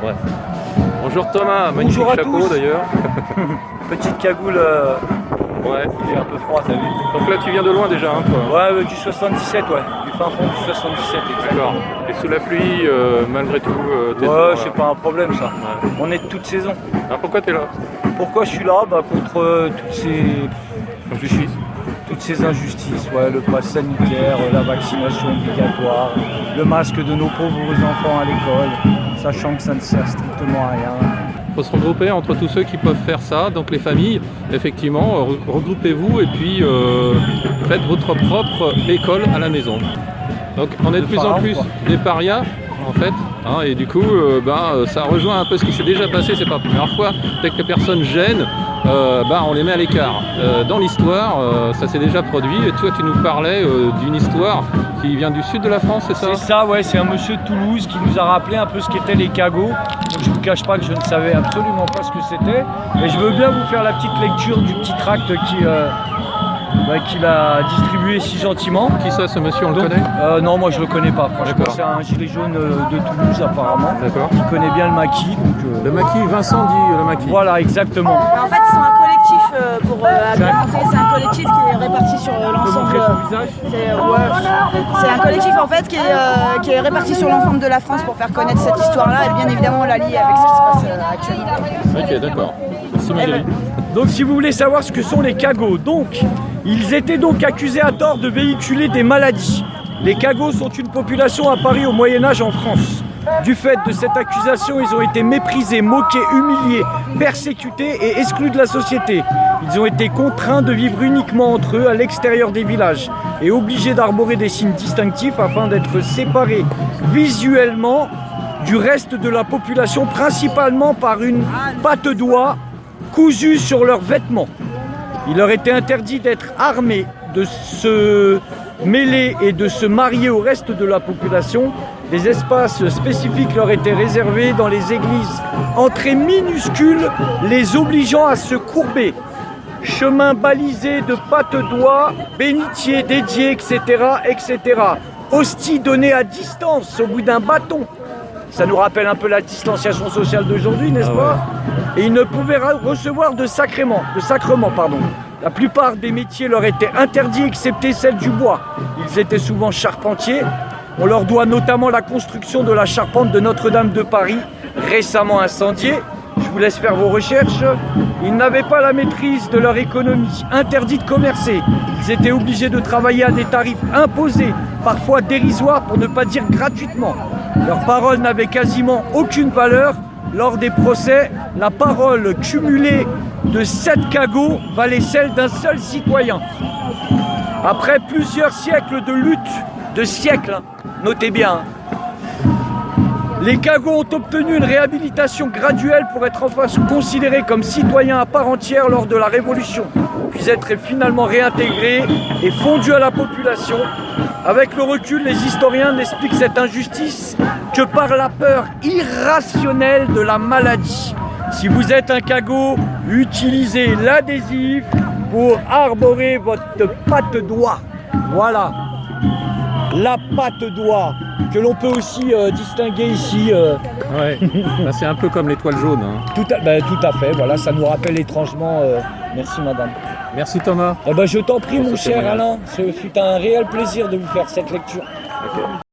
Ouais. Bonjour Thomas, magnifique Bonjour à chapeau tous. d'ailleurs. Petite cagoule, Ouais. il fait un peu froid, t'as vu? Donc là tu viens de loin déjà, hein, toi. Ouais, du 77, ouais. Du fin fond du 77, D'accord. Et sous la pluie, malgré tout, t'es Ouais, toujours c'est là. pas un problème ça. Ouais. On est de toute saison. Ah, pourquoi t'es là? Pourquoi je suis là? Contre Justice. toutes ces injustices. Ouais, le pass sanitaire, la vaccination obligatoire, le masque de nos pauvres enfants à l'école, sachant que ça ne sert strictement à rien. Il faut se regrouper entre tous ceux qui peuvent faire ça, donc les familles, effectivement, regroupez-vous et puis faites votre propre école à la maison. Donc on est de plus en parents, plus quoi. des parias en fait, hein, et du coup ça rejoint un peu ce qui s'est déjà passé, c'est pas la première fois, dès que les personnes gênent, on les met à l'écart. Dans l'histoire, ça s'est déjà produit, et toi tu nous parlais d'une histoire qui vient du sud de la France, c'est ça? C'est ça, ouais, c'est un monsieur de Toulouse qui nous a rappelé un peu ce qu'étaient les cagots. Donc, je ne vous cache pas que je ne savais absolument pas ce que c'était. Et je veux bien vous faire la petite lecture du petit tract qu'il a distribué si gentiment. Qui ça, ce monsieur, on le Donc, connaît? non, moi je le connais pas. Franchement, D'accord. c'est un gilet jaune de Toulouse apparemment. D'accord. Il connaît bien le maquis. Donc, Le maquis, Vincent dit le maquis. voilà, exactement. En fait, ils sont un collectif pour agrémenter. C'est un collectif qui est réparti sur l'ensemble. C'est un collectif en fait qui est réparti sur l'ensemble de la France pour faire connaître cette histoire-là et bien évidemment la lier avec ce qui se passe actuellement. Ok, d'accord. Merci Magali. Donc si vous voulez savoir ce que sont les cagots, donc ils étaient donc accusés à tort de véhiculer des maladies. Les cagots sont une population apparue au Moyen-Âge en France. Du fait de cette accusation, ils ont été méprisés, moqués, humiliés, persécutés et exclus de la société. Ils ont été contraints de vivre uniquement entre eux à l'extérieur des villages et obligés d'arborer des signes distinctifs afin d'être séparés visuellement du reste de la population, principalement par une patte d'oie cousue sur leurs vêtements. Il leur était interdit d'être armés, de se mêler et de se marier au reste de la population. Des espaces spécifiques leur étaient réservés dans les églises, entrées minuscules les obligeant à se courber. Chemin balisé de pattes d'oie, bénitiers dédiés, etc., etc. Hostie donnée à distance au bout d'un bâton. Ça nous rappelle un peu la distanciation sociale d'aujourd'hui, n'est-ce pas? Et ils ne pouvaient recevoir de sacrements. La plupart des métiers leur étaient interdits, excepté celle du bois. Ils étaient souvent charpentiers. On leur doit notamment la construction de la charpente de Notre-Dame de Paris, récemment incendiée. Je vous laisse faire vos recherches. Ils n'avaient pas la maîtrise de leur économie, interdits de commercer. Ils étaient obligés de travailler à des tarifs imposés, parfois dérisoires pour ne pas dire gratuitement. Leurs paroles n'avaient quasiment aucune valeur. Lors des procès, la parole cumulée de 7 cagots valait celle d'un seul citoyen. Après plusieurs siècles de lutte, notez bien, les cagots ont obtenu une réhabilitation graduelle pour être enfin considérés comme citoyens à part entière lors de la Révolution, puis être finalement réintégrés et fondus à la population. Avec le recul, les historiens n'expliquent cette injustice que par la peur irrationnelle de la maladie. Si vous êtes un cagot, utilisez l'adhésif pour arborer votre patte d'oie. Voilà, la patte d'oie, que l'on peut aussi distinguer ici. Ouais, bah, c'est un peu comme l'étoile jaune. Hein. Tout à fait, voilà, ça nous rappelle étrangement. Merci madame. Merci Thomas. Je t'en prie mon C'était cher moyen. Alain, ce fut un réel plaisir de vous faire cette lecture. Ok.